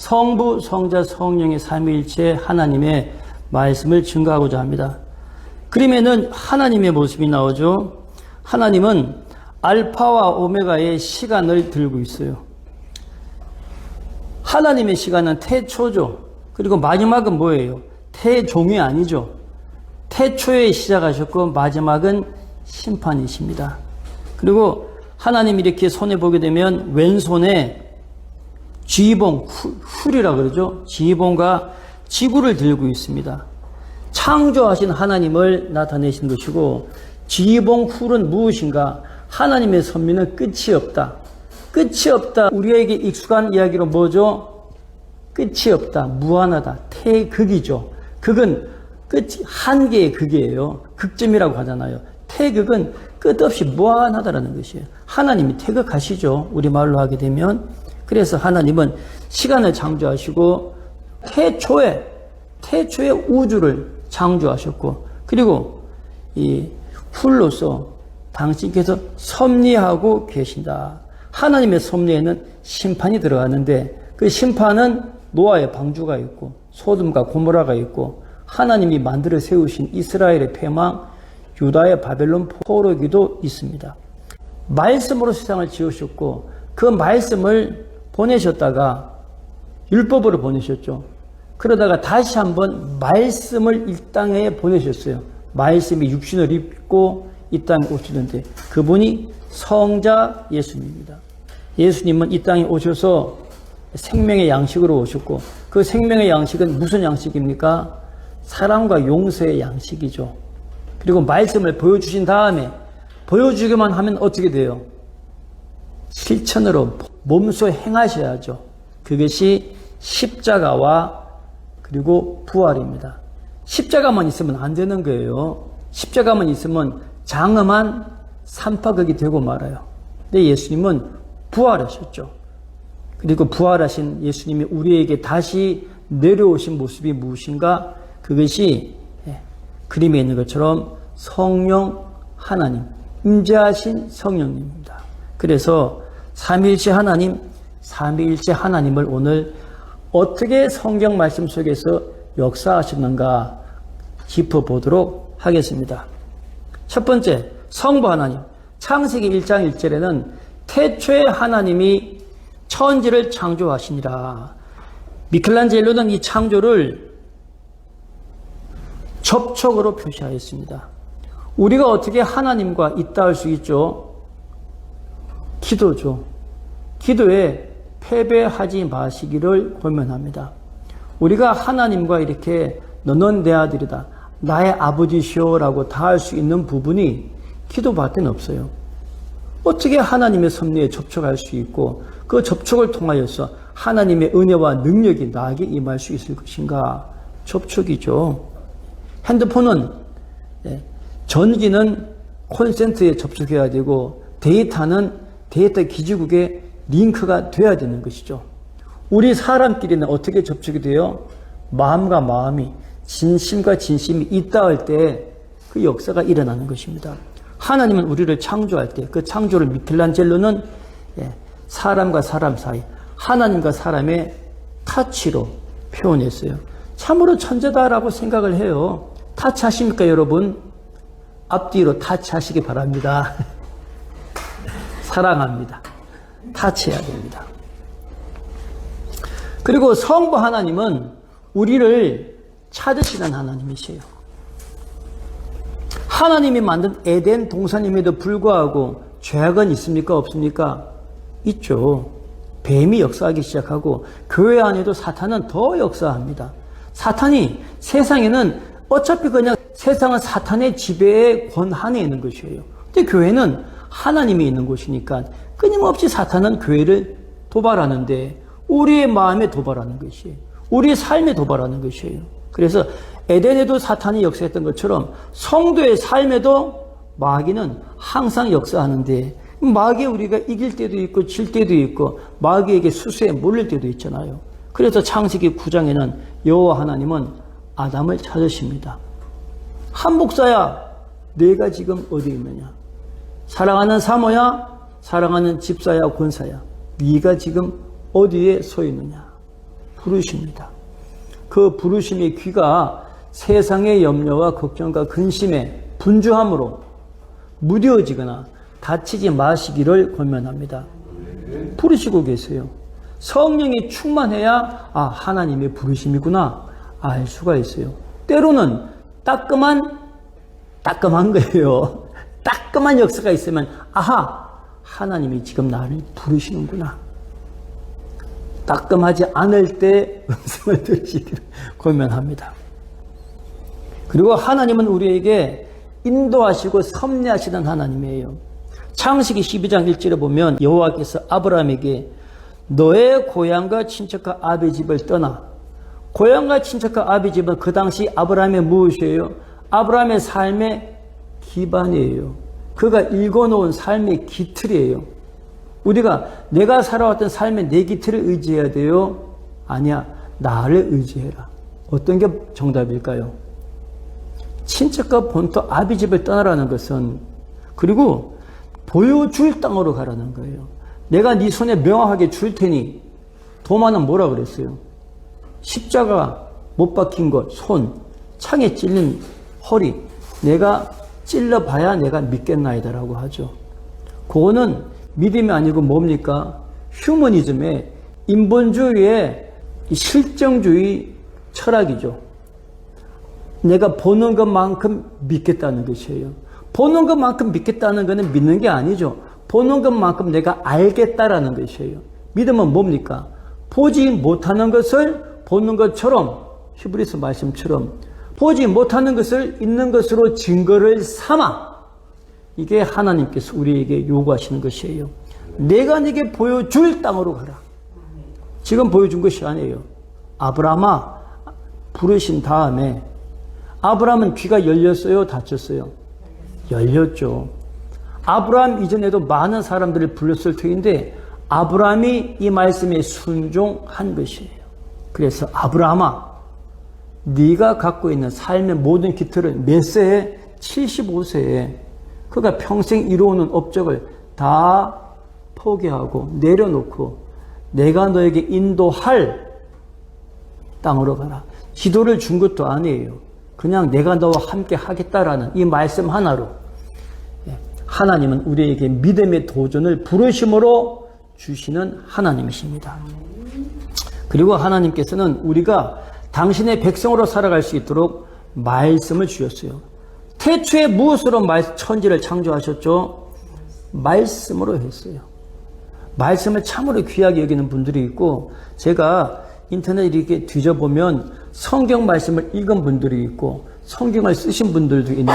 성부, 성자, 성령의 삼위일체 하나님의 말씀을 증거하고자 합니다. 그림에는 하나님의 모습이 나오죠. 하나님은 알파와 오메가의 시간을 들고 있어요. 하나님의 시간은 태초죠. 그리고 마지막은 뭐예요? 태종이 아니죠. 태초에 시작하셨고 마지막은 심판이십니다. 그리고 하나님 이렇게 손에 보게 되면 왼손에 지휘봉, 훌이라 그러죠. 지휘봉과 지구를 들고 있습니다. 창조하신 하나님을 나타내신 것이고, 지휘봉 훌은 무엇인가? 하나님의 섭리는 끝이 없다. 끝이 없다. 우리에게 익숙한 이야기로 뭐죠? 끝이 없다. 무한하다. 태극이죠. 극은 끝이 한계의 극이에요. 극점이라고 하잖아요. 태극은 끝없이 무한하다라는 것이에요. 하나님이 태극하시죠. 우리말로 하게 되면. 그래서 하나님은 시간을 창조하시고 태초에 우주를 창조하셨고, 그리고 이 훌로서 당신께서 섭리하고 계신다. 하나님의 섭리에는 심판이 들어가는데, 그 심판은 노아의 방주가 있고 소돔과 고모라가 있고 하나님이 만들어 세우신 이스라엘의 패망, 유다의 바벨론 포로기도 있습니다. 말씀으로 세상을 지으셨고 그 말씀을 보내셨다가 율법으로 보내셨죠. 그러다가 다시 한번 말씀을 이 땅에 보내셨어요. 말씀이 육신을 입고 이 땅에 오시는데 그분이 성자 예수님입니다. 예수님은 이 땅에 오셔서 생명의 양식으로 오셨고, 그 생명의 양식은 무슨 양식입니까? 사랑과 용서의 양식이죠. 그리고 말씀을 보여주신 다음에 보여주기만 하면 어떻게 돼요? 실천으로 몸소 행하셔야죠. 그것이 십자가와 그리고 부활입니다. 십자가만 있으면 안 되는 거예요. 십자가만 있으면 장엄한 산파극이 되고 말아요. 근데 예수님은 부활하셨죠. 그리고 부활하신 예수님이 우리에게 다시 내려오신 모습이 무엇인가? 그것이 그림에 있는 것처럼 성령 하나님, 임재하신 성령님입니다. 그래서 삼위일체 하나님, 삼위일체 하나님을 오늘 어떻게 성경 말씀 속에서 역사하셨는가 짚어보도록 하겠습니다. 첫 번째, 성부 하나님. 창세기 1장 1절에는 태초에 하나님이 천지를 창조하시니라. 미켈란젤로는 이 창조를 접촉으로 표시하였습니다. 우리가 어떻게 하나님과 있다 할 수 있죠? 기도죠. 기도에 패배하지 마시기를 권면합니다. 우리가 하나님과 이렇게 너는 내 아들이다, 나의 아버지시오라고 다 할 수 있는 부분이 기도밖에 없어요. 어떻게 하나님의 섭리에 접촉할 수 있고 그 접촉을 통하여서 하나님의 은혜와 능력이 나에게 임할 수 있을 것인가? 접촉이죠. 핸드폰은 전기는 콘센트에 접촉해야 되고 데이터는 데이터 기지국에 링크가 돼야 되는 것이죠. 우리 사람끼리는 어떻게 접촉이 돼요? 마음과 마음이, 진심과 진심이 있다 할 때 그 역사가 일어나는 것입니다. 하나님은 우리를 창조할 때 그 창조를 미켈란젤로는 사람과 사람 사이, 하나님과 사람의 타치로 표현했어요. 참으로 천재다라고 생각을 해요. 타치하십니까 여러분? 앞뒤로 타치하시기 바랍니다. 사랑합니다. 타치해야 됩니다. 그리고 성부 하나님은 우리를 찾으시는 하나님이세요. 하나님이 만든 에덴 동산임에도 불구하고 죄악은 있습니까? 없습니까? 있죠. 뱀이 역사하기 시작하고 교회 안에도 사탄은 더 역사합니다. 사탄이 세상에는 어차피 그냥 세상은 사탄의 지배의 권한에 있는 것이에요. 근데 교회는 하나님이 있는 곳이니까 끊임없이 사탄은 교회를 도발하는데 우리의 마음에 도발하는 것이에요. 우리의 삶에 도발하는 것이에요. 그래서 에덴에도 사탄이 역사했던 것처럼 성도의 삶에도 마귀는 항상 역사하는데 마귀에 우리가 이길 때도 있고 질 때도 있고 마귀에게 수수에 몰릴 때도 있잖아요. 그래서 창세기 9장에는 여호와 하나님은 아담을 찾으십니다. 한목사야, 내가 지금 어디 있느냐? 사랑하는 사모야, 사랑하는 집사야, 권사야, 네가 지금 어디에 서 있느냐? 부르십니다. 그 부르심의 귀가 세상의 염려와 걱정과 근심에 분주함으로 무뎌지거나 다치지 마시기를 권면합니다. 부르시고 계세요. 성령이 충만해야 하나님의 부르심이구나 알 수가 있어요. 때로는 따끔한 거예요. 따끔한 역사가 있으면 하나님이 지금 나를 부르시는구나. 따끔하지 않을 때 음성을 들으시기를 권면합니다. 그리고 하나님은 우리에게 인도하시고 섭리하시는 하나님이에요. 창세기 12장 1절에 보면 여호와께서 아브라함에게 너의 고향과 친척과 아비 집을 떠나. 고향과 친척과 아비 집은 그 당시 아브라함의 무엇이에요? 아브라함의 삶의 기반이에요. 그가 읽어놓은 삶의 기틀이에요. 우리가 내가 살아왔던 삶의 내 기틀을 의지해야 돼요? 아니야, 나를 의지해라. 어떤 게 정답일까요? 친척과 본토 아비 집을 떠나라는 것은, 그리고 보여줄 땅으로 가라는 거예요. 내가 네 손에 명확하게 줄 테니. 도마는 뭐라 그랬어요? 십자가 못 박힌 것, 손, 창에 찔린 허리, 내가 찔러봐야 내가 믿겠나이다라고 하죠. 그거는 믿음이 아니고 뭡니까? 휴머니즘의 인본주의의 실정주의 철학이죠. 내가 보는 것만큼 믿겠다는 것이에요. 보는 것만큼 믿겠다는 것은 믿는 게 아니죠. 보는 것만큼 내가 알겠다라는 것이에요. 믿음은 뭡니까? 보지 못하는 것을 보는 것처럼, 히브리서 말씀처럼 보지 못하는 것을 있는 것으로 증거를 삼아. 이게 하나님께서 우리에게 요구하시는 것이에요. 내가 네게 보여줄 땅으로 가라. 지금 보여준 것이 아니에요. 아브라함아, 부르신 다음에 아브라함은 귀가 열렸어요? 닫혔어요? 열렸죠. 아브라함 이전에도 많은 사람들을 불렀을 터인데 아브라함이 이 말씀에 순종한 것이에요. 그래서 아브라함아, 네가 갖고 있는 삶의 모든 기틀을 몇 세에? 75세에 그가 평생 이루어오는 업적을 다 포기하고 내려놓고 내가 너에게 인도할 땅으로 가라. 기도를 준 것도 아니에요. 그냥 내가 너와 함께 하겠다라는 이 말씀 하나로 하나님은 우리에게 믿음의 도전을 부르심으로 주시는 하나님이십니다. 그리고 하나님께서는 우리가 당신의 백성으로 살아갈 수 있도록 말씀을 주셨어요. 태초에 무엇으로 천지를 창조하셨죠? 말씀으로 했어요. 말씀을 참으로 귀하게 여기는 분들이 있고, 제가 인터넷 이렇게 뒤져보면 성경 말씀을 읽은 분들이 있고 성경을 쓰신 분들도 있는데,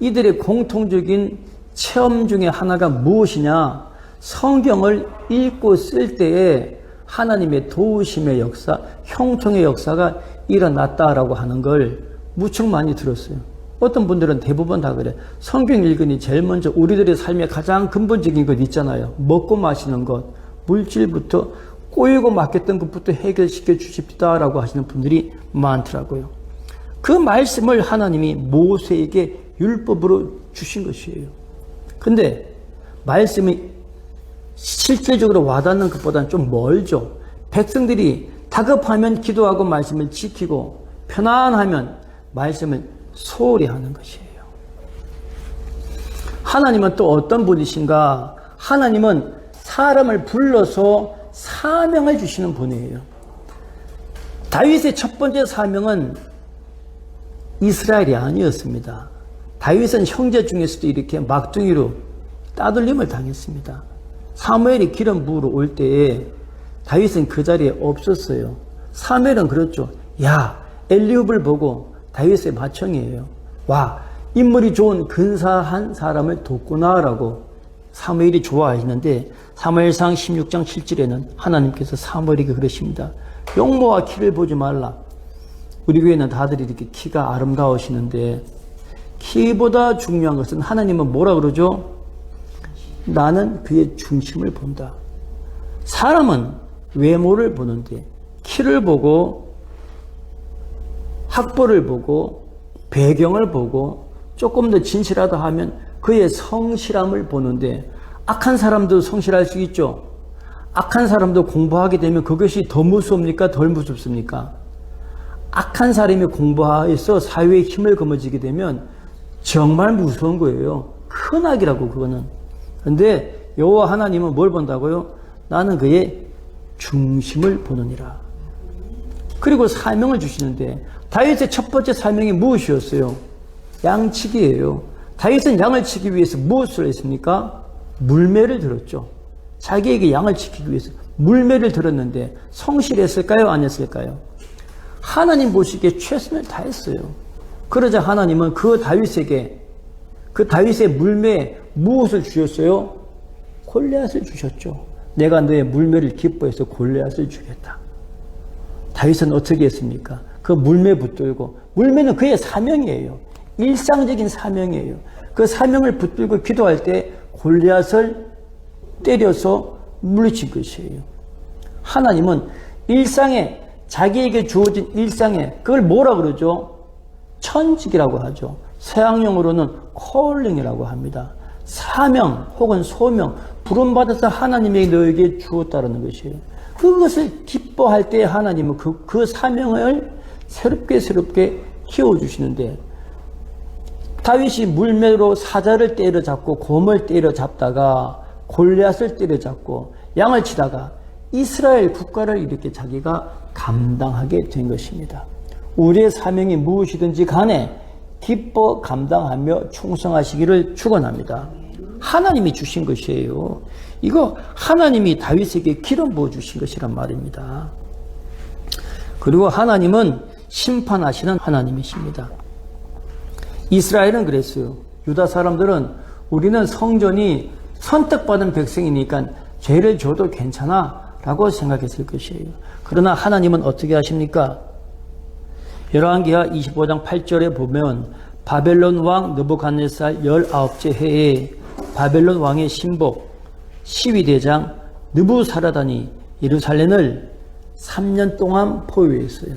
이들의 공통적인 체험 중에 하나가 무엇이냐? 성경을 읽고 쓸 때에 하나님의 도우심의 역사, 형통의 역사가 일어났다라고 하는 걸 무척 많이 들었어요. 어떤 분들은 대부분 다 그래. 성경 읽으니 제일 먼저 우리들의 삶의 가장 근본적인 것 있잖아요. 먹고 마시는 것, 물질부터 꼬이고 막혔던 것부터 해결시켜 주십시다라고 하시는 분들이 많더라고요. 그 말씀을 하나님이 모세에게 율법으로 주신 것이에요. 근데 말씀이 실질적으로 와닿는 것보다는 좀 멀죠. 백성들이 다급하면 기도하고 말씀을 지키고 편안하면 말씀을 소홀히 하는 것이에요. 하나님은 또 어떤 분이신가? 하나님은 사람을 불러서 사명을 주시는 분이에요. 다윗의 첫 번째 사명은 이스라엘이 아니었습니다. 다윗은 형제 중에서도 이렇게 막둥이로 따돌림을 당했습니다. 사무엘이 기름 부으러 올 때에 다윗은 그 자리에 없었어요. 사무엘은 그렇죠. 야, 엘리웁을 보고 다윗의 맏형이에요. 와, 인물이 좋은 근사한 사람을 돕구나라고 사무엘이 좋아하시는데, 사무엘상 16장 7절에는 하나님께서 사무엘에게 그러십니다. 용모와 키를 보지 말라. 우리 교회는 다들 이렇게 키가 아름다우시는데 키보다 중요한 것은 하나님은 뭐라 그러죠? 나는 그의 중심을 본다. 사람은 외모를 보는데 키를 보고 학벌을 보고 배경을 보고 조금 더 진실하다 하면 그의 성실함을 보는데, 악한 사람도 성실할 수 있죠. 악한 사람도 공부하게 되면 그것이 더 무섭습니까? 덜 무섭습니까? 악한 사람이 공부해서 사회의 힘을 거머쥐게 되면 정말 무서운 거예요. 큰 악이라고 그거는. 그런데 여호와 하나님은 뭘 본다고요? 나는 그의 중심을 보느니라. 그리고 사명을 주시는데 다윗의 첫 번째 사명이 무엇이었어요? 양치기예요. 다윗은 양을 치기 위해서 무엇을 했습니까? 물매를 들었죠. 자기에게 양을 지키기 위해서 물매를 들었는데 성실했을까요? 안 했을까요? 하나님 보시기에 최선을 다했어요. 그러자 하나님은 그 다윗에게 그 다윗의 물매에 무엇을 주셨어요? 골리앗을 주셨죠. 내가 너의 물매를 기뻐해서 골리앗을 주겠다. 다윗은 어떻게 했습니까? 그 물매 붙들고, 물매는 그의 사명이에요. 일상적인 사명이에요. 그 사명을 붙들고 기도할 때 골리앗을 때려서 물리친 것이에요. 하나님은 일상에, 자기에게 주어진 일상에, 그걸 뭐라 그러죠? 천직이라고 하죠. 서양용어로는 콜링이라고 합니다. 사명 혹은 소명, 부름받아서 하나님이 너에게 주었다는 것이에요. 그것을 기뻐할 때 하나님은 그 사명을 새롭게 키워주시는데, 다윗이 물매로 사자를 때려잡고 곰을 때려잡다가 골리앗을 때려잡고 양을 치다가 이스라엘 국가를 이렇게 자기가 감당하게 된 것입니다. 우리의 사명이 무엇이든지 간에 기뻐 감당하며 충성하시기를 축원합니다. 하나님이 주신 것이에요. 이거 하나님이 다윗에게 기름 부어 주신 것이란 말입니다. 그리고 하나님은 심판하시는 하나님이십니다. 이스라엘은 그랬어요. 유다 사람들은 우리는 성전이 선택받은 백성이니까 죄를 줘도 괜찮아 라고 생각했을 것이에요. 그러나 하나님은 어떻게 하십니까? 열왕기하 25장 8절에 보면 바벨론 왕 느부갓네살 19째 해에 바벨론 왕의 신복 시위대장 느부사라단이 예루살렘을 3년 동안 포위했어요.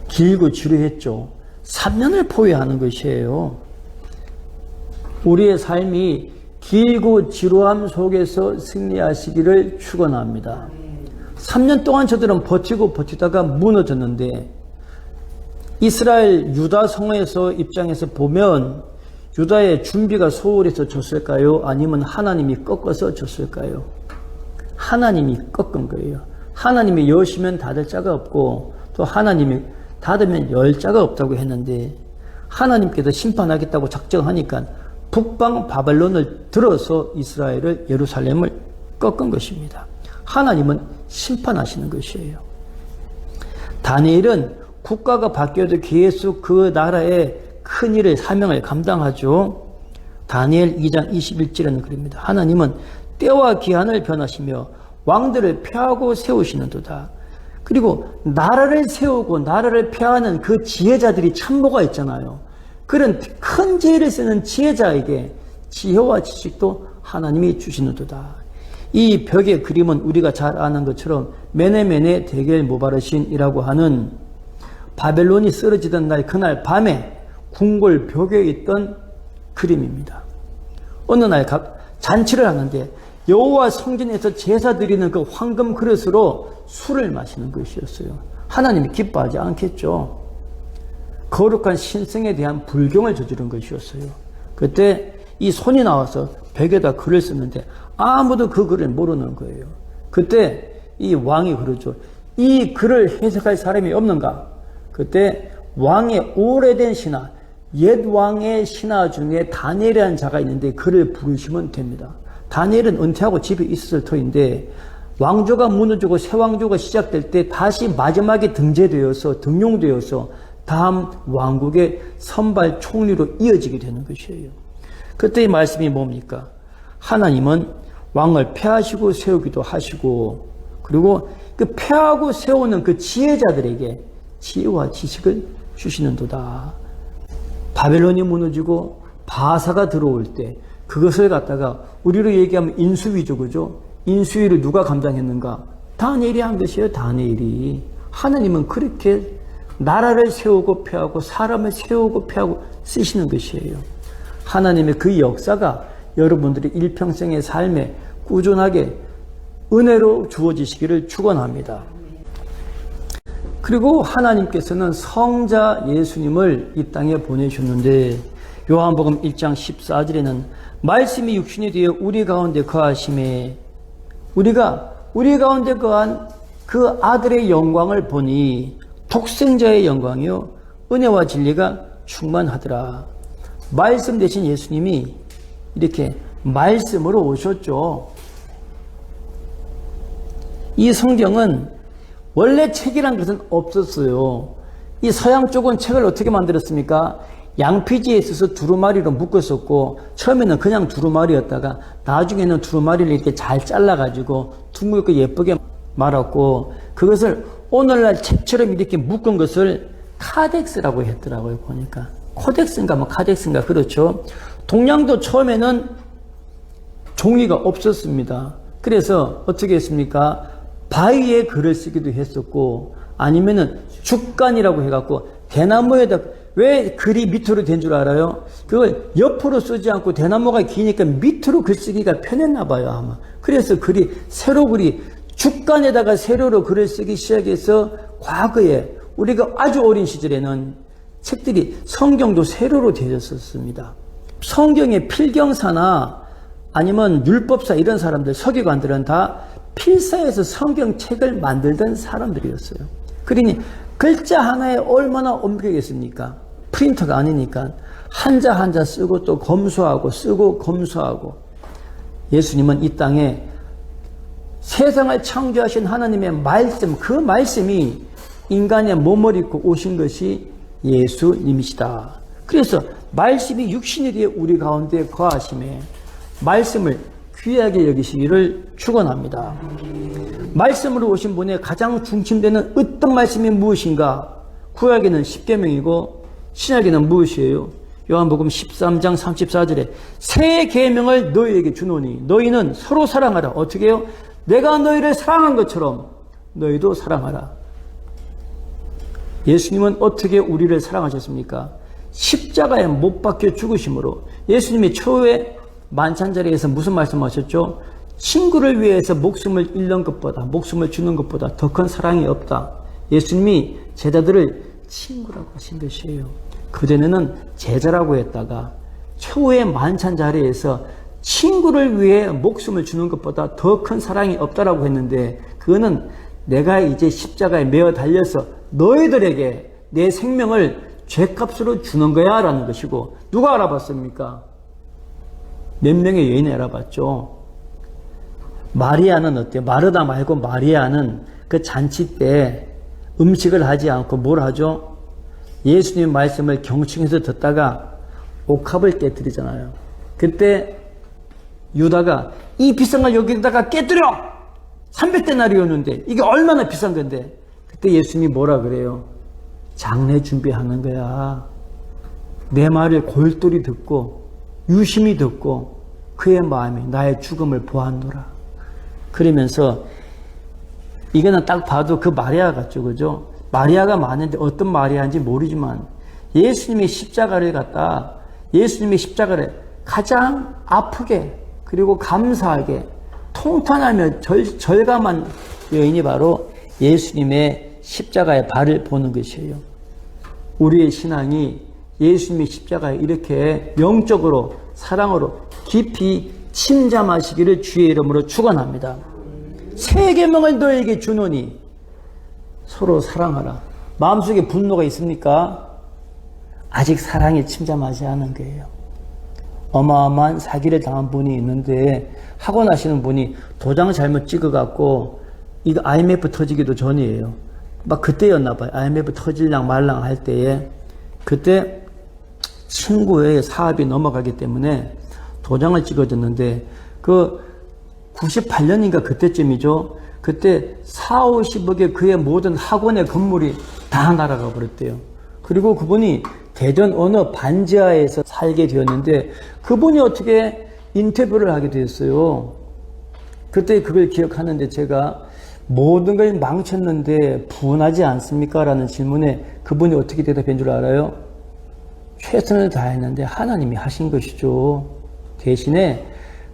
길고 지루했죠. 3년을 포위하는 것이에요. 우리의 삶이 길고 지루함 속에서 승리하시기를 축원합니다. 3년 동안 저들은 버티다가 무너졌는데, 이스라엘 유다 성에서 입장에서 보면 유다의 준비가 소홀해서 졌을까요? 아니면 하나님이 꺾어서 졌을까요? 하나님이 꺾은 거예요. 하나님이 여시면 닫을 자가 없고 또 하나님이 닫으면 열 자가 없다고 했는데, 하나님께서 심판하겠다고 작정하니까 북방 바벨론을 들어서 이스라엘을, 예루살렘을 꺾은 것입니다. 하나님은 심판하시는 것이에요. 다니엘은 국가가 바뀌어도 계속 그 나라의 큰 일을, 사명을 감당하죠. 다니엘 2장 21절에는 그럽니다. 하나님은 때와 기한을 변하시며 왕들을 펴하고 세우시는도다. 그리고 나라를 세우고 나라를 펴하는 그 지혜자들이 참모가 있잖아요. 그런 큰 지혜를 쓰는 지혜자에게 지혜와 지식도 하나님이 주시는도다. 이 벽의 그림은 우리가 잘 아는 것처럼 메네메네 데겔 모바르신이라고 하는 바벨론이 쓰러지던 날, 그날 밤에 궁궐 벽에 있던 그림입니다. 어느 날 잔치를 하는데 여호와 성전에서 제사 드리는 그 황금 그릇으로 술을 마시는 것이었어요. 하나님이 기뻐하지 않겠죠. 거룩한 신성에 대한 불경을 저지른 것이었어요. 그때 이 손이 나와서 벽에다 글을 쓰는데 아무도 그 글을 모르는 거예요. 그때 이 왕이 그러죠. 이 글을 해석할 사람이 없는가? 그때 왕의 오래된 신하, 옛 왕의 신하 중에 다니엘이라는 자가 있는데 그를 부르시면 됩니다. 다니엘은 은퇴하고 집에 있었을 터인데, 왕조가 무너지고 새 왕조가 시작될 때 다시 마지막에 등용되어서 다음 왕국의 선발 총리로 이어지게 되는 것이에요. 그때 이 말씀이 뭡니까? 하나님은 왕을 폐하시고 세우기도 하시고, 그리고 그 폐하고 세우는 그 지혜자들에게 지혜와 지식을 주시는도다. 바벨론이 무너지고 바사가 들어올 때 그것을 갖다가 우리로 얘기하면 인수위죠, 그죠? 인수위를 누가 감당했는가? 다니엘이 한 것이에요, 다니엘이. 하나님은 그렇게 나라를 세우고 폐하고 사람을 세우고 폐하고 쓰시는 것이에요. 하나님의 그 역사가 여러분들의 일평생의 삶에 꾸준하게 은혜로 주어지시기를 축원합니다. 그리고 하나님께서는 성자 예수님을 이 땅에 보내셨는데 요한복음 1장 14절에는 말씀이 육신이 되어 우리 가운데 거하심에 우리가 우리 가운데 거한 그 아들의 영광을 보니 독생자의 영광이요 은혜와 진리가 충만하더라. 말씀 되신 예수님이 이렇게 말씀으로 오셨죠. 이 성경은 원래 책이란 것은 없었어요. 이 서양 쪽은 책을 어떻게 만들었습니까? 양피지에 있어서 두루마리로 묶었었고 처음에는 그냥 두루마리였다가 나중에는 두루마리를 이렇게 잘 잘라가지고 둥글고 예쁘게 말았고 그것을 오늘날 책처럼 이렇게 묶은 것을 카덱스라고 했더라고요. 보니까 코덱스인가 뭐 카덱스인가 그렇죠. 동양도 처음에는 종이가 없었습니다. 그래서 어떻게 했습니까? 바위에 글을 쓰기도 했었고 아니면은 죽간이라고 해갖고 대나무에다 왜 글이 밑으로 된 줄 알아요? 그걸 옆으로 쓰지 않고 대나무가 기니까 밑으로 글쓰기가 편했나 봐요 아마. 그래서 글이 세로 글이 죽간에다가 세로로 글을 쓰기 시작해서 과거에 우리가 아주 어린 시절에는 책들이 성경도 세로로 되었었습니다. 성경의 필경사나 아니면 율법사 이런 사람들 서기관들은 다 필사에서 성경책을 만들던 사람들이었어요. 그러니 글자 하나에 얼마나 엄격했습니까? 프린터가 아니니까 한자 한자 쓰고 또 검수하고 쓰고 검수하고 예수님은 이 땅에 세상을 창조하신 하나님의 말씀 그 말씀이 인간의 몸을 입고 오신 것이 예수님이시다. 그래서 말씀이 육신이 되어 우리 가운데 거하심에 말씀을 귀하게 여기시기를 축원합니다. 말씀으로 오신 분의 가장 중심되는 어떤 말씀이 무엇인가? 구약에는 십계명이고 신약에는 무엇이에요? 요한복음 13장 34절에 새 계명을 너희에게 주노니 너희는 서로 사랑하라. 어떻게 해요? 내가 너희를 사랑한 것처럼 너희도 사랑하라. 예수님은 어떻게 우리를 사랑하셨습니까? 십자가에 못 박혀 죽으심으로 예수님이 초회 만찬자리에서 무슨 말씀하셨죠? 친구를 위해서 목숨을 잃는 것보다 목숨을 주는 것보다 더 큰 사랑이 없다. 예수님이 제자들을 친구라고 하신 것이에요. 그전에는 제자라고 했다가 초회 만찬자리에서 친구를 위해 목숨을 주는 것보다 더 큰 사랑이 없다라고 했는데 그거는 내가 이제 십자가에 매어 달려서 너희들에게 내 생명을 죗값으로 주는 거야 라는 것이고 누가 알아봤습니까? 몇 명의 여인이 알아봤죠. 마리아는 어때요? 마르다 말고 마리아는 그 잔치 때 음식을 하지 않고 뭘 하죠? 예수님 말씀을 경청해서 듣다가 옥합을 깨뜨리잖아요. 그때 유다가 이 비싼 걸 여기다가 깨뜨려! 300데나리온인데 이게 얼마나 비싼 건데 그때 예수님이 뭐라 그래요? 장례 준비하는 거야. 내 말을 골똘히 듣고 유심히 듣고 그의 마음이 나의 죽음을 보았노라. 그러면서 이거는 딱 봐도 그 마리아 같죠, 그죠? 마리아가 많은데 어떤 마리아인지 모르지만 예수님이 십자가를 갖다 예수님이 십자가를 가장 아프게 그리고 감사하게 통탄하며 절감한 여인이 바로 예수님의 십자가의 발을 보는 것이에요. 우리의 신앙이 예수님의 십자가에 이렇게 영적으로 사랑으로 깊이 침잠하시기를 주의 이름으로 축원합니다. 새 계명을 너에게 주노니 서로 사랑하라. 마음속에 분노가 있습니까? 아직 사랑에 침잠하지 않은 거예요. 어마어마한 사기를 당한 분이 있는데 하고 나시는 분이 도장 잘못 찍어갖고 이거 IMF 터지기도 전이에요. 막 그때였나 봐요. IMF 터질랑 말랑 할 때에 그때 친구의 사업이 넘어가기 때문에 도장을 찍어줬는데 그 98년인가 그때쯤이죠. 그때 4, 50억의 그의 모든 학원의 건물이 다 날아가 버렸대요. 그리고 그분이 대전 어느 반지하에서 살게 되었는데 그분이 어떻게 인터뷰를 하게 되었어요. 그때 그걸 기억하는데 제가 모든 걸 망쳤는데 분하지 않습니까? 라는 질문에 그분이 어떻게 대답한 줄 알아요? 최선을 다했는데 하나님이 하신 것이죠. 대신에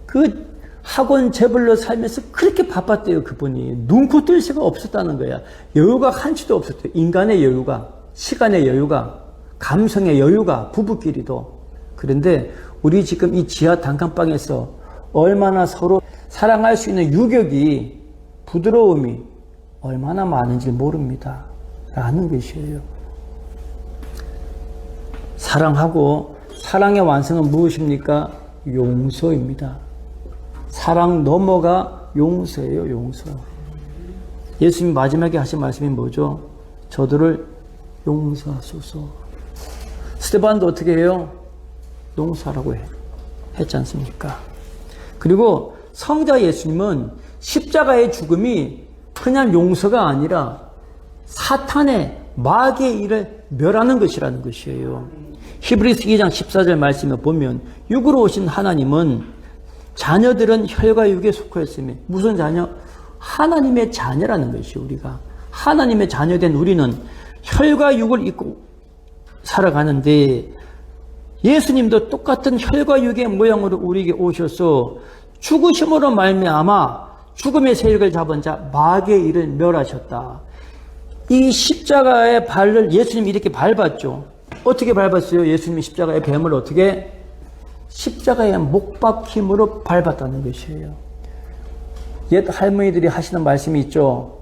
그 학원 재벌로 살면서 그렇게 바빴대요. 그분이. 눈코 뜰 새가 없었다는 거야. 여유가 한치도 없었대요. 인간의 여유가, 시간의 여유가, 감성의 여유가, 부부끼리도. 그런데 우리 지금 이 지하 단칸방에서 얼마나 서로 사랑할 수 있는 유격이, 부드러움이 얼마나 많은지 모릅니다. 라는 것이에요. 사랑하고, 사랑의 완성은 무엇입니까? 용서입니다. 사랑 넘어가 용서예요. 용서. 예수님 마지막에 하신 말씀이 뭐죠? 저들을 용서하소서. 스데반도 어떻게 해요? 용서하라고 했지 않습니까? 그리고 성자 예수님은 십자가의 죽음이 그냥 용서가 아니라 사탄의 마귀의 일을 멸하는 것이라는 것이에요. 히브리서 2장 14절 말씀을 보면 육으로 오신 하나님은 자녀들은 혈과 육에 속하였으며 무슨 자녀? 하나님의 자녀라는 것이요. 우리가 하나님의 자녀된 우리는 혈과 육을 입고 살아가는데 예수님도 똑같은 혈과 육의 모양으로 우리에게 오셔서 죽으심으로 말미암아 죽음의 세력을 잡은 자 마귀의 일을 멸하셨다. 이 십자가의 발을 예수님이 이렇게 밟았죠. 어떻게 밟았어요? 예수님이 십자가의 뱀을 어떻게? 십자가의 목박힘으로 밟았다는 것이에요. 옛 할머니들이 하시는 말씀이 있죠.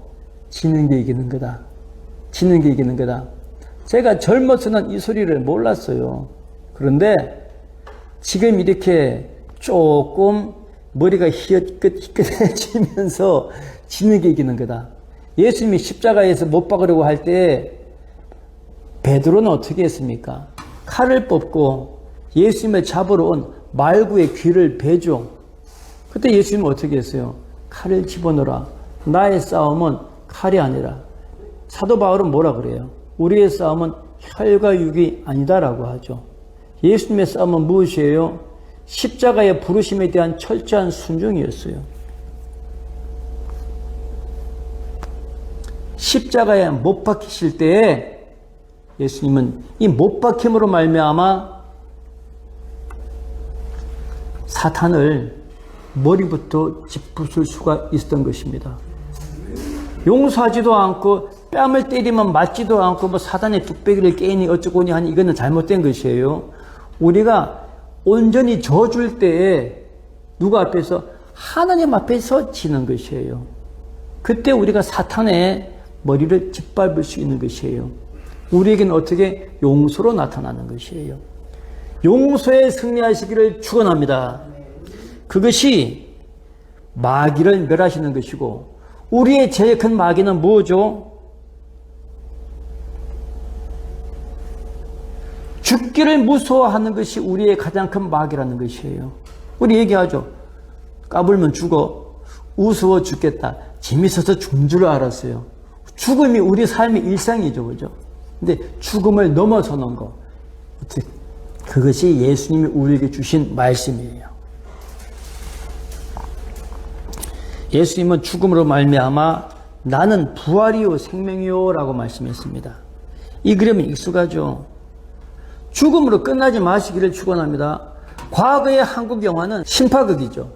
지는 게 이기는 거다. 지는 게 이기는 거다. 제가 젊어서는 이 소리를 몰랐어요. 그런데 지금 이렇게 조금 머리가 희끗희끗해지면서 지는 게 이기는 거다. 예수님이 십자가에서 못 박으려고 할 때 베드로는 어떻게 했습니까? 칼을 뽑고 예수님을 잡으러 온 말구의 귀를 베죠. 그때 예수님은 어떻게 했어요? 칼을 집어넣어라. 나의 싸움은 칼이 아니라. 사도 바울은 뭐라 그래요? 우리의 싸움은 혈과 육이 아니다라고 하죠. 예수님의 싸움은 무엇이에요? 십자가의 부르심에 대한 철저한 순종이었어요. 십자가에 못 박히실 때에 예수님은 이 못 박힘으로 말미암아 사탄을 머리부터 짚부술 수가 있었던 것입니다. 용서하지도 않고 뺨을 때리면 맞지도 않고 뭐 사단의 뚝배기를 깨니 어쩌고니 하니 이거는 잘못된 것이에요. 우리가 온전히 져줄 때에 누가 앞에서? 하나님 앞에서 지는 것이에요. 그때 우리가 사탄의 머리를 짓밟을 수 있는 것이에요. 우리에게는 어떻게? 용서로 나타나는 것이에요. 용서에 승리하시기를 축원합니다. 그것이 마귀를 멸하시는 것이고 우리의 제일 큰 마귀는 뭐죠? 죽기를 무서워하는 것이 우리의 가장 큰 마귀라는 것이에요. 우리 얘기하죠. 까불면 죽어. 우스워 죽겠다. 재밌어서 죽는 줄 알았어요. 죽음이 우리 삶의 일상이죠. 그죠? 근데 죽음을 넘어서는 거. 그것이 예수님이 우리에게 주신 말씀이에요. 예수님은 죽음으로 말미암아 나는 부활이요 생명이요 라고 말씀했습니다. 이 그림은 익숙하죠. 죽음으로 끝나지 마시기를 축원합니다. 과거의 한국 영화는 신파극이죠.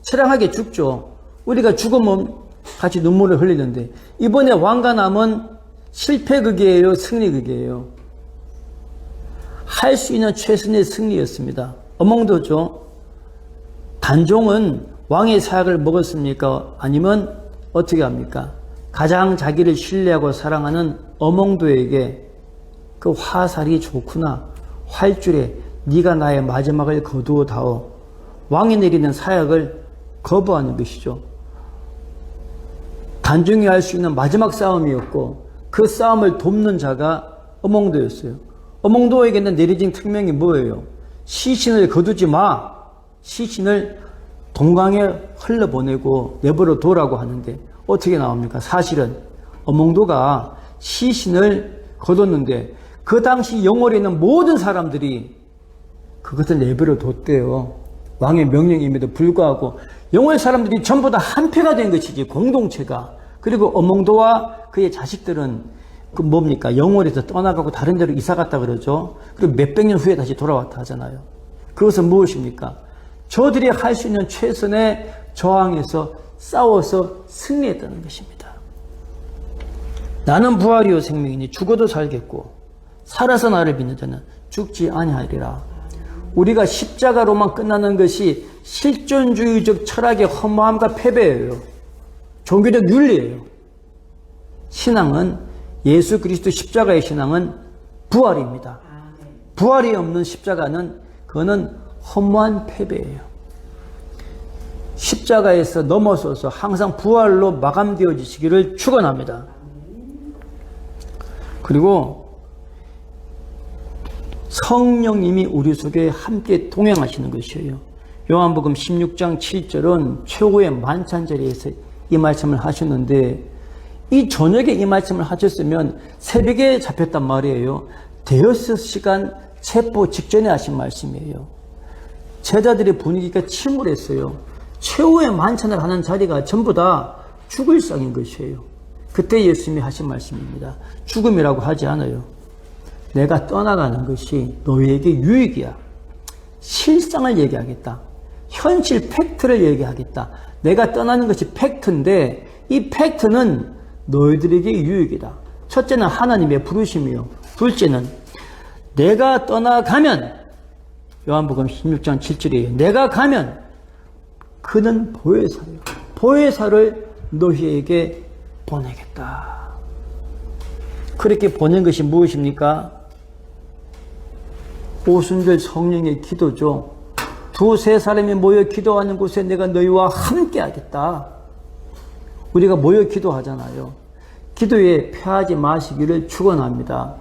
처량하게 죽죠. 우리가 죽으면 같이 눈물을 흘리는데 이번에 왕가남은 실패극이에요, 승리극이에요. 할 수 있는 최선의 승리였습니다. 어몽도죠. 단종은 왕의 사약을 먹었습니까? 아니면 어떻게 합니까? 가장 자기를 신뢰하고 사랑하는 어몽도에게 그 화살이 좋구나. 활줄에 네가 나의 마지막을 거두어다오. 왕이 내리는 사약을 거부하는 것이죠. 단종이 할 수 있는 마지막 싸움이었고 그 싸움을 돕는 자가 어몽도였어요. 어몽도에게는 내려진 특명이 뭐예요? 시신을 거두지 마. 시신을 동강에 흘러보내고 내버려 둬라고 하는데 어떻게 나옵니까? 사실은 어몽도가 시신을 거뒀는데 그 당시 영월에 있는 모든 사람들이 그것을 내버려 뒀대요. 왕의 명령임에도 불구하고 영월 사람들이 전부 다 한패가 된 것이지, 공동체가. 그리고 어몽도와 그의 자식들은 그 뭡니까? 영월에서 떠나가고 다른 데로 이사 갔다 그러죠. 그리고 몇백 년 후에 다시 돌아왔다 하잖아요. 그것은 무엇입니까? 저들이 할 수 있는 최선의 저항에서 싸워서 승리했다는 것입니다. 나는 부활이요 생명이니 죽어도 살겠고 살아서 나를 믿는 자는 죽지 아니하리라. 우리가 십자가로만 끝나는 것이 실존주의적 철학의 허무함과 패배예요. 종교적 윤리예요. 신앙은 예수 그리스도 십자가의 신앙은 부활입니다. 부활이 없는 십자가는 그거는 허무한 패배예요. 십자가에서 넘어서서 항상 부활로 마감되어지시기를 축원합니다. 그리고 성령님이 우리 속에 함께 동행하시는 것이에요. 요한복음 16장 7절은 최후의 만찬 자리에서 이 말씀을 하셨는데 이 저녁에 이 말씀을 하셨으면 새벽에 잡혔단 말이에요. 대여섯 시간 체포 직전에 하신 말씀이에요. 제자들의 분위기가 침울했어요. 최후의 만찬을 하는 자리가 전부 다 죽을 상인 것이에요. 그때 예수님이 하신 말씀입니다. 죽음이라고 하지 않아요. 내가 떠나가는 것이 너희에게 유익이야. 실상을 얘기하겠다. 현실 팩트를 얘기하겠다. 내가 떠나는 것이 팩트인데 이 팩트는 너희들에게 유익이다. 첫째는 하나님의 부르심이요. 둘째는 내가 떠나가면 요한복음 16장 7절이에요. 내가 가면 그는 보혜사예요. 보혜사를 너희에게 보내겠다. 그렇게 보낸 것이 무엇입니까? 오순절 성령의 기도죠. 두세 사람이 모여 기도하는 곳에 내가 너희와 함께 하겠다. 우리가 모여 기도하잖아요. 기도에 패하지 마시기를 축원합니다.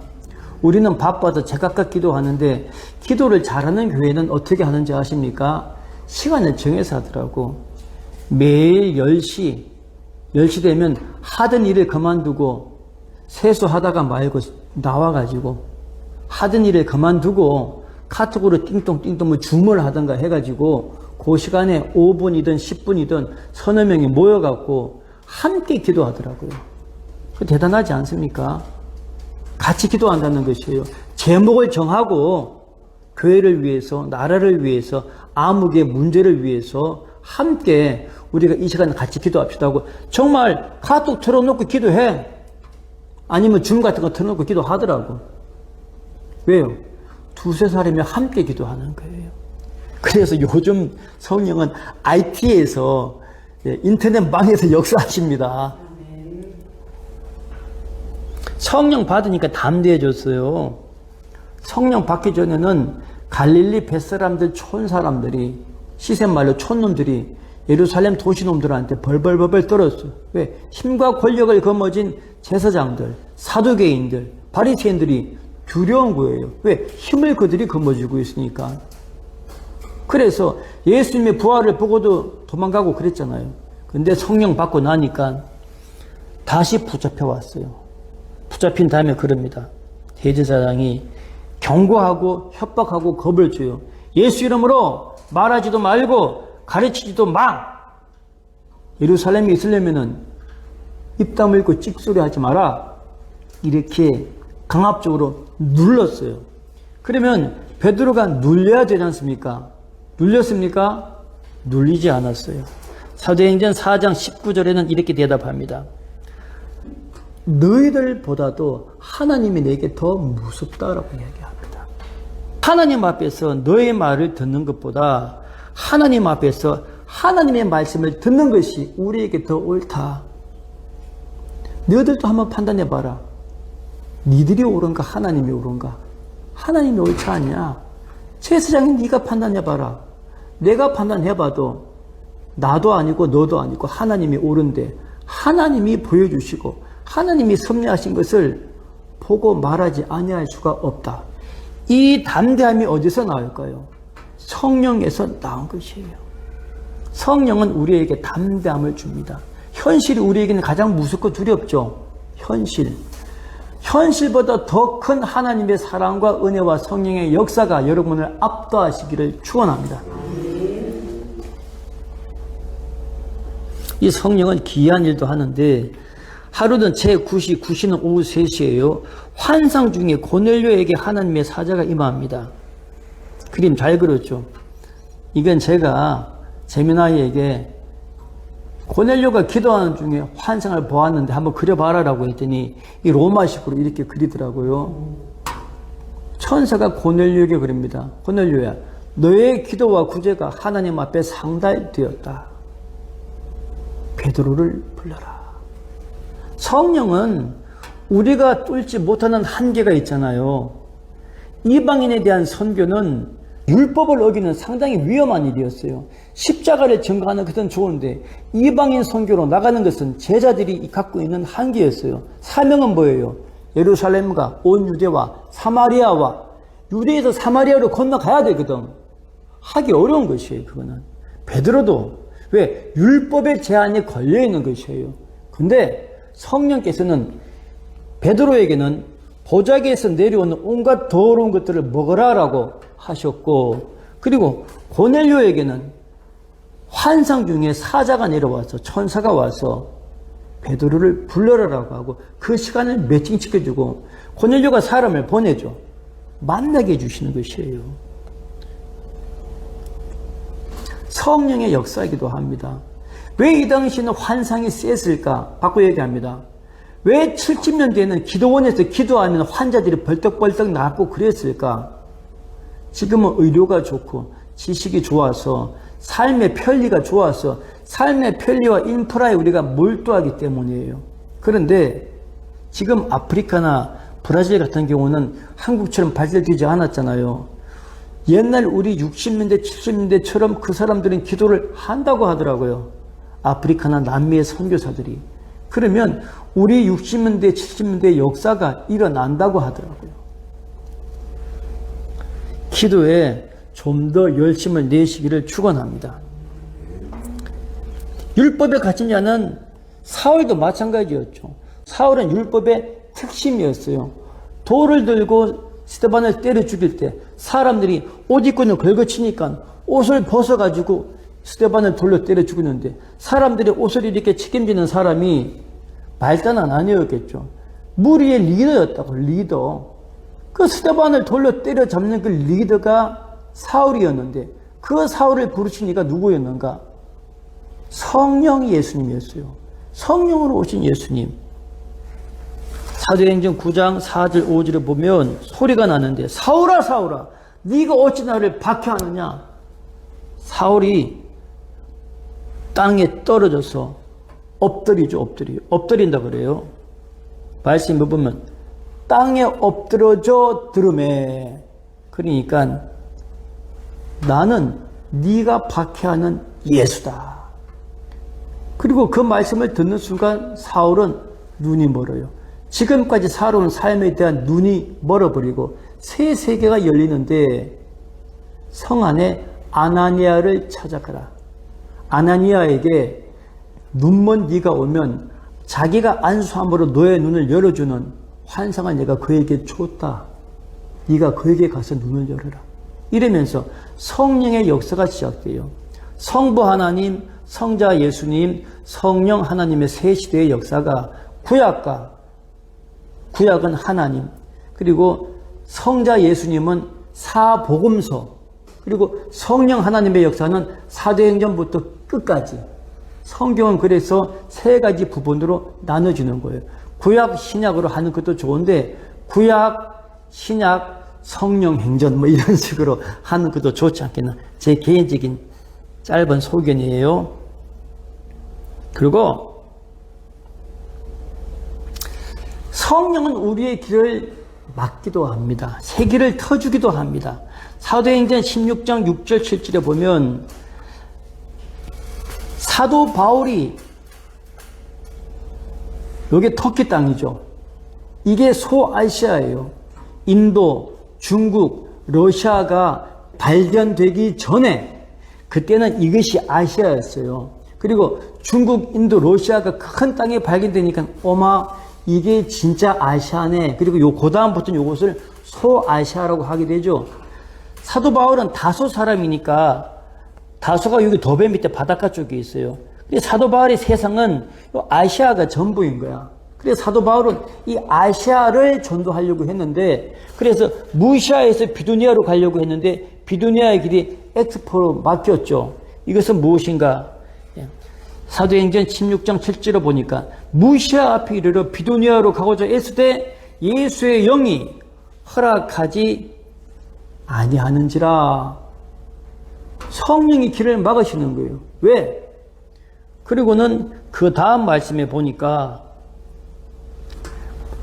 우리는 바빠서 제각각 기도하는데 기도를 잘하는 교회는 어떻게 하는지 아십니까? 시간을 정해서 하더라고. 매일 10시 되면 하던 일을 그만두고 세수하다가 말고 나와가지고 하던 일을 그만두고 카톡으로 띵동띵동 뭐 줌을 하던가 해가지고 그 시간에 5분이든 10분이든 서너 명이 모여갖고 함께 기도하더라고요. 대단하지 않습니까? 같이 기도한다는 것이에요. 제목을 정하고 교회를 위해서, 나라를 위해서, 암흑의 문제를 위해서 함께 우리가 이 시간에 같이 기도합시다 하고 정말 카톡 틀어놓고 기도해. 아니면 줌 같은 거 틀어놓고 기도하더라고. 왜요? 두세 사람이 함께 기도하는 거예요. 그래서 요즘 성령은 IT에서 인터넷방에서 역사하십니다. 성령 받으니까 담대해졌어요. 성령 받기 전에는 갈릴리 뱃사람들 촌사람들이 시샘말로 촌놈들이 예루살렘 도시놈들한테 벌벌벌벌 떨었어요. 왜? 힘과 권력을 거머쥔 제사장들, 사두개인들, 바리새인들이 두려운 거예요. 왜? 힘을 그들이 거머쥐고 있으니까. 그래서 예수님의 부활을 보고도 도망가고 그랬잖아요. 근데 성령 받고 나니까 다시 붙잡혀 왔어요. 붙잡힌 다음에 그럽니다. 대제사장이 경고하고 협박하고 겁을 줘요. 예수 이름으로 말하지도 말고 가르치지도 마. 예루살렘에 있으려면은 입 다물고 찍소리 하지 마라. 이렇게 강압적으로 눌렀어요. 그러면 베드로가 눌려야 되지 않습니까? 눌렸습니까? 눌리지 않았어요. 사도행전 4장 19절에는 이렇게 대답합니다. 너희들보다도 하나님이 내게 더 무섭다라고 이야기합니다. 하나님 앞에서 너의 말을 듣는 것보다 하나님 앞에서 하나님의 말씀을 듣는 것이 우리에게 더 옳다. 너희들도 한번 판단해봐라. 니들이 옳은가 하나님이 옳은가? 하나님이 옳지 않냐? 제사장이 네가 판단해봐라. 내가 판단해봐도 나도 아니고 너도 아니고 하나님이 옳은데 하나님이 보여주시고 하나님이 섭리하신 것을 보고 말하지 아니할 수가 없다. 이 담대함이 어디서 나올까요? 성령에서 나온 것이에요. 성령은 우리에게 담대함을 줍니다. 현실이 우리에게는 가장 무섭고 두렵죠. 현실보다 더 큰 하나님의 사랑과 은혜와 성령의 역사가 여러분을 압도하시기를 축원합니다. 이 성령은 기이한 일도 하는데 하루는 제9시, 9시는 오후 3시예요. 환상 중에 고넬료에게 하나님의 사자가 임합니다. 그림 잘 그렸죠. 이건 제가 제미나이에게 고넬료가 기도하는 중에 환상을 보았는데 한번 그려봐라라고 했더니 이 로마식으로 이렇게 그리더라고요. 천사가 고넬료에게 그립니다. 고넬료야, 너의 기도와 구제가 하나님 앞에 상달되었다. 베드로를 불러라. 성령은 우리가 뚫지 못하는 한계가 있잖아요. 이방인에 대한 선교는 율법을 어기는 상당히 위험한 일이었어요. 십자가를 증거하는 것은 좋은데 이방인 선교로 나가는 것은 제자들이 갖고 있는 한계였어요. 사명은 뭐예요? 예루살렘과 온 유대와 사마리아와 유대에서 사마리아로 건너가야 되거든. 하기 어려운 것이에요. 그거는. 베드로도 왜? 율법의 제한이 걸려있는 것이에요. 근데 성령께서는 베드로에게는 보자기에서 내려오는 온갖 더러운 것들을 먹으라라고 하셨고, 그리고 고넬료에게는 환상 중에 사자가 내려와서 천사가 와서 베드로를 불러라라고 하고 그 시간을 매칭시켜주고 고넬료가 사람을 보내죠. 만나게 해주시는 것이에요. 성령의 역사이기도 합니다. 왜 이 당시에는 환상이 셌을까? 바꿔 얘기합니다. 왜 70년대에는 기도원에서 기도하면 환자들이 벌떡벌떡 낫고 그랬을까? 지금은 의료가 좋고 지식이 좋아서 삶의 편리가 좋아서 삶의 편리와 인프라에 우리가 몰두하기 때문이에요. 그런데 지금 아프리카나 브라질 같은 경우는 한국처럼 발달되지 않았잖아요. 옛날 우리 60년대, 70년대처럼 그 사람들은 기도를 한다고 하더라고요. 아프리카나 남미의 선교사들이. 그러면 우리 60년대, 70년대 역사가 일어난다고 하더라고요. 기도에 좀 더 열심을 내시기를 축원합니다. 율법에 갇힌 자는 사울도 마찬가지였죠. 사울은 율법의 특심이었어요. 돌을 들고 스데반을 때려 죽일 때 사람들이 옷입고는 긁어치니까 옷을 벗어가지고 스데반을 돌려 때려 죽이는데 사람들이 옷을 이렇게 책임지는 사람이 말단은 아니었겠죠. 무리의 리더였다고. 리더. 그 스데반을 돌려 때려 잡는 그 리더가 사울이었는데 그 사울을 부르신 이가 누구였는가? 성령 예수님이었어요. 성령으로 오신 예수님. 사도행전 9장 4절 5절에 보면 소리가 나는데 사울아 사울아 네가 어찌 나를 박해하느냐. 사울이 땅에 떨어져서 엎드리죠. 엎드린다 그래요. 말씀을 보면 땅에 엎드러져 들으매. 그러니까 나는 네가 박해하는 예수다. 그리고 그 말씀을 듣는 순간 사울은 눈이 멀어요. 지금까지 살아온 삶에 대한 눈이 멀어버리고 새 세계가 열리는데 성 안에 아나니아를 찾아가라. 아나니아에게 눈먼 네가 오면 자기가 안수함으로 너의 눈을 열어주는 환상을 내가 그에게 줬다. 네가 그에게 가서 눈을 열어라. 이러면서 성령의 역사가 시작돼요. 성부 하나님, 성자 예수님, 성령 하나님의 세 시대의 역사가 구약은 하나님, 그리고 성자 예수님은 사복음서, 그리고 성령 하나님의 역사는 사도행전부터 끝까지. 성경은 그래서 세 가지 부분으로 나눠지는 거예요. 구약, 신약으로 하는 것도 좋은데 구약, 신약, 성령 행전 뭐 이런 식으로 하는 것도 좋지 않겠나. 제 개인적인 짧은 소견이에요. 그리고 성령은 우리의 길을 막기도 합니다. 새 길을 터주기도 합니다. 사도행전 16장 6절 7절에 보면 사도 바울이, 여기 터키 땅이죠. 이게 소아시아예요. 인도, 중국, 러시아가 발견되기 전에 그때는 이것이 아시아였어요. 그리고 중국, 인도, 러시아가 큰 땅에 발견되니까 어마 이게 진짜 아시아네. 그리고 그 다음부터는 이것을 소아시아라고 하게 되죠. 사도 바울은 다소 사람이니까 다소가 여기 도배 밑에 바닷가 쪽에 있어요. 그래서 사도 바울의 세상은 아시아가 전부인 거야. 그래서 사도 바울은 이 아시아를 전도하려고 했는데, 그래서 무시아에서 비두니아로 가려고 했는데 비두니아의 길이 엑스포로 맡겼죠. 이것은 무엇인가? 사도행전 16장 7절을 보니까 무시아 앞에 이르러 비두니아로 가고자 애쓸 때 예수의 영이 허락하지 아니하는지라. 성령이 길을 막으시는 거예요. 왜? 그리고는 그 다음 말씀에 보니까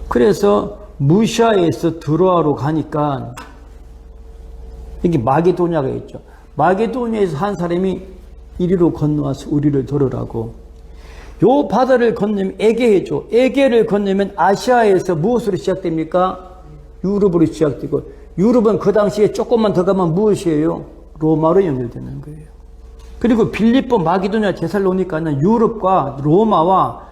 그래서 무시아에서 드로아로 가니까 여기 마게도냐가 있죠. 마게도냐에서 한 사람이 이리로 건너와서 우리를 들으라고. 요 바다를 건너면 에게해죠. 에게를 건너면 아시아에서 무엇으로 시작됩니까? 유럽으로 시작되고, 유럽은 그 당시에 조금만 더 가면 무엇이에요? 로마로 연결되는 거예요. 그리고 빌립보, 마게도냐, 데살로니카는 유럽과 로마와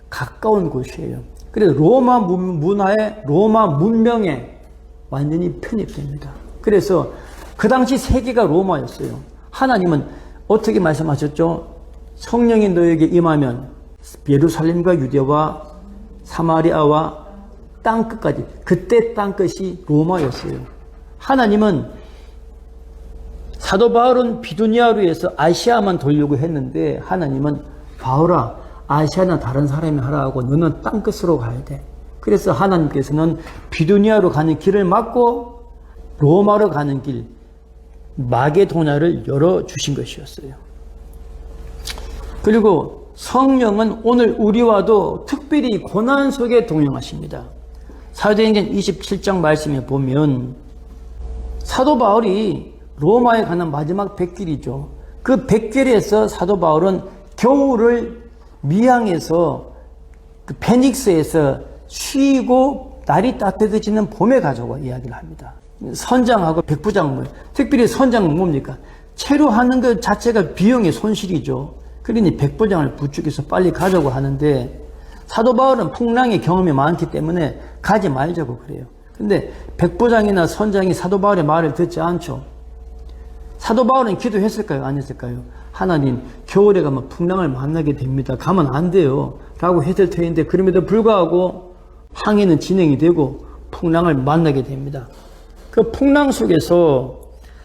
가까운 곳이에요. 그래서 로마 문화에, 로마 문명에 완전히 편입됩니다. 그래서 그 당시 세계가 로마였어요. 하나님은 어떻게 말씀하셨죠? 성령이 너에게 임하면 예루살렘과 유대와 사마리아와 땅끝까지. 그때 땅끝이 로마였어요. 하나님은 사도 바울은 비두니아로 해서 아시아만 돌려고 했는데 하나님은 바울아, 아시아는 다른 사람이 하라고 너는 땅끝으로 가야 돼. 그래서 하나님께서는 비두니아로 가는 길을 막고 로마로 가는 길, 마게도냐를 열어주신 것이었어요. 그리고 성령은 오늘 우리와도 특별히 고난 속에 동행하십니다. 사도행전 27장 말씀에 보면 사도 바울이 로마에 가는 마지막 백길이죠. 그 백길에서 사도 바울은 겨울을 미항에서 그 페닉스에서 쉬고 날이 따뜻해지는 봄에 가자고 이야기를 합니다. 선장하고 백부장물, 특별히 선장은 뭡니까? 체류하는 것 자체가 비용의 손실이죠. 그러니 백부장을 부축해서 빨리 가자고 하는데 사도 바울은 풍랑의 경험이 많기 때문에 가지 말자고 그래요. 근데 백부장이나 선장이 사도 바울의 말을 듣지 않죠. 사도 바울은 기도했을까요? 안 했을까요? 하나님, 겨울에 가면 풍랑을 만나게 됩니다. 가면 안 돼요. 라고 했을 터인데 그럼에도 불구하고 항해는 진행이 되고 풍랑을 만나게 됩니다. 그 풍랑 속에서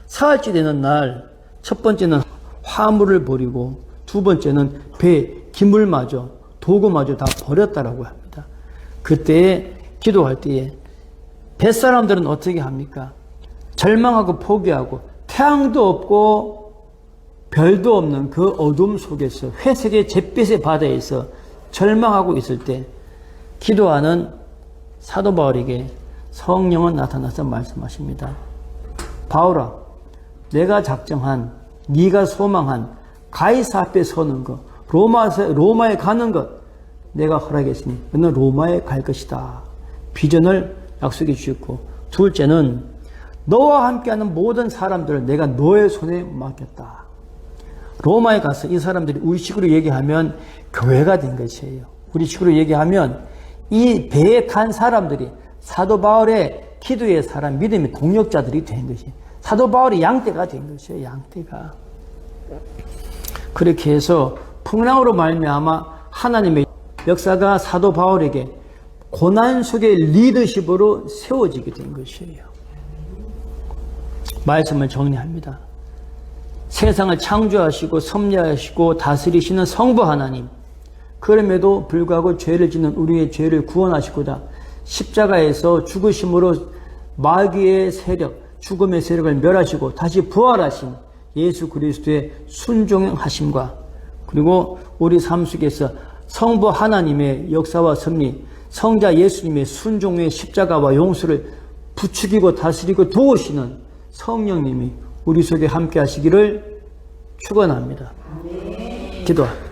사흘째 되는 날, 첫 번째는 화물을 버리고 두 번째는 배, 기물마저, 도구마저 다 버렸다라고 합니다. 그때 기도할 때에 뱃사람들은 어떻게 합니까? 절망하고 포기하고 태양도 없고 별도 없는 그 어둠 속에서 회색의 잿빛의 바다에서 절망하고 있을 때 기도하는 사도 바울에게 성령은 나타나서 말씀하십니다. 바울아, 내가 작정한, 네가 소망한 가이사 앞에 서는 것, 로마에 가는 것 내가 허락했으니 너는 로마에 갈 것이다. 비전을 약속해 주셨고, 둘째는 너와 함께하는 모든 사람들을 내가 너의 손에 맡겼다. 로마에 가서 이 사람들이 우리식으로 얘기하면 교회가 된 것이에요. 우리식으로 얘기하면 이 배에 탄 사람들이 사도 바울의 기도의 사람, 믿음의 동력자들이 된 것이에요. 사도 바울이 양떼가 된 것이에요. 양떼가. 그렇게 해서 풍랑으로 말미암아 하나님의 역사가 사도 바울에게 고난 속의 리더십으로 세워지게 된 것이에요. 말씀을 정리합니다. 세상을 창조하시고 섭리하시고 다스리시는 성부 하나님, 그럼에도 불구하고 죄를 짓는 우리의 죄를 구원하시고자 십자가에서 죽으심으로 마귀의 세력, 죽음의 세력을 멸하시고 다시 부활하신 예수 그리스도의 순종하심과 그리고 우리 삶 속에서 성부 하나님의 역사와 섭리, 성자 예수님의 순종의 십자가와 용서를 부추기고 다스리고 도우시는 성령님이 우리 속에 함께 하시기를 축원합니다. 기도합니다.